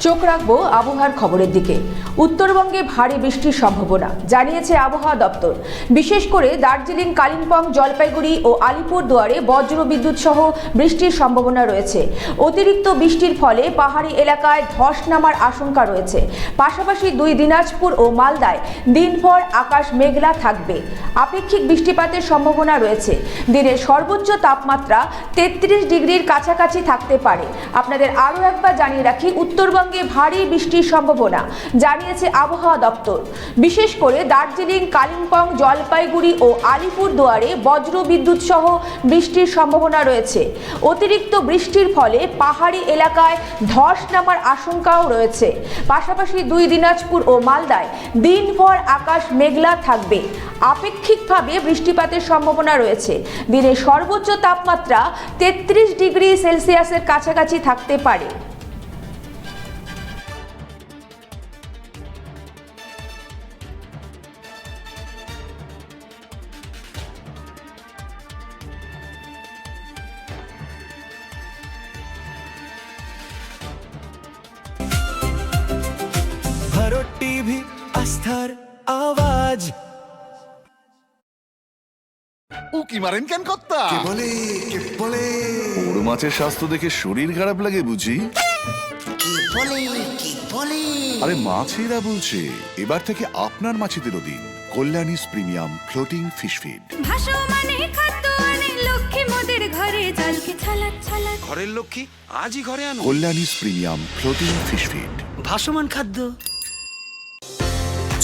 চোখ রাখবো আবহাওয়ার খবরের দিকে। উত্তরবঙ্গে ভারী বৃষ্টির সম্ভাবনা জানিয়েছে আবহাওয়া দপ্তর। বিশেষ করে দার্জিলিং, কালিম্পং, জলপাইগুড়ি ও আলিপুরদুয়ারে বজ্রবিদ্যুৎ সহ বৃষ্টির সম্ভাবনা রয়েছে। অতিরিক্ত বৃষ্টির ফলে পাহাড়ি এলাকায় ধস নামার আশঙ্কা রয়েছে। পাশাপাশি দিনাজপুর ও মালদায় দিনভর আকাশ মেঘলা থাকবে। আপেক্ষিক বৃষ্টিপাতের সম্ভাবনা রয়েছে। দিনের সর্বোচ্চ তাপমাত্রা 33 ডিগ্রির কাছাকাছি থাকতে পারে। আপনাদের আরও একবার জানিয়ে রাখি, উত্তরবঙ্গে ভারী বৃষ্টির সম্ভাবনা জানিয়েছে আবহাওয়া দপ্তর। বিশেষ করে দার্জিলিং, কালিম্পং, জলপাইগুড়ি ও আলিপুরদুয়ারে বজ্রবিদ্যুৎ সহ বৃষ্টির সম্ভাবনা রয়েছে। অতিরিক্ত বৃষ্টির ফলে পাহাড়ি এলাকায় ধস নামার আশঙ্কাও রয়েছে। পাশাপাশি দিনাজপুর ও মালদায় দিনভর আকাশ মেঘলা থাকবে। আপেক্ষিকভাবে বৃষ্টিপাতের সম্ভাবনা রয়েছে। দিনের সর্বোচ্চ তাপমাত্রা 33 ডিগ্রি সেলসিয়াসের কাছাকাছি থাকতে পারে। ভারত টিভি, আস্থার আওয়াজ। উকি মারেন কেন কর্তা? কে বলে বড় মাছের স্বাস্থ্য দেখে শরীর খারাপ লাগে বুঝি? কি বলে আরে মাছেরা বলছে, এবার থেকে আপনার মাছেদেরও দিন কল্যাণীস প্রিমিয়াম ফ্লোটিং ফিশ ফিড। ভাসমানে খাদ্য আনে লক্ষ্মী মোদের ঘরে, জলকে ছালাক ছালাক। ঘরের লক্ষ্মী আজই ঘরে আনো কল্যাণীস প্রিমিয়াম ফ্লোটিং ফিশ ফিড। ভাসমান খাদ্য।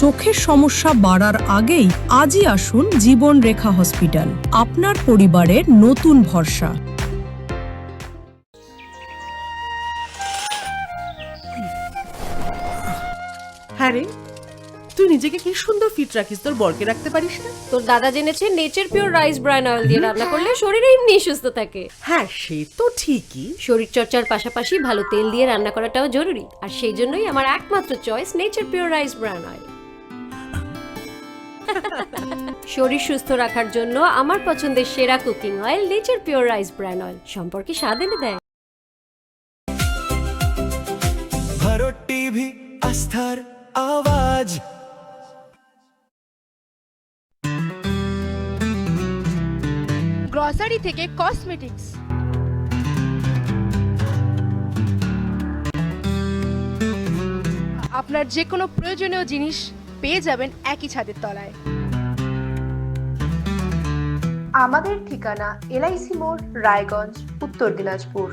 চোখের সমস্যা বাড়ার আগেই আজই আসুন জীবন রেখা হসপিটাল, আপনার পরিবারের নতুন ভরসা। হ্যাঁ রে, তুই নিজেকে কি সুন্দর ফিট রাখিস, তোর বরকে রাখতে পারিস না? তোর দাদা জেনেছে nature pure rice bran oil দিয়ে রান্না করলে শরীর এমনি সুস্থ থাকে। হ্যাঁ, সে তো ঠিকই। শরীর চর্চার পাশাপাশি ভালো তেল দিয়ে রান্না করাটাও জরুরি, আর সেই জন্যই আমার একমাত্র choice nature pure rice bran oil. শরীর সুস্থ রাখার জন্য আমার পছন্দের সেরা cooking oil nature pure rice bran oil, সম্পর্কে স্বাদ এনে দেয়। ভারত টিভি, আস্থার আওয়াজ। গ্রসারি থেকে কসমেটিক্স, আপনার যে কোনো প্রয়োজনীয় জিনিস পেয়ে যাবেন একই ছাদের তলায়। আমাদের ঠিকানা LIC মোড়, রায়গঞ্জ, উত্তর দিনাজপুর।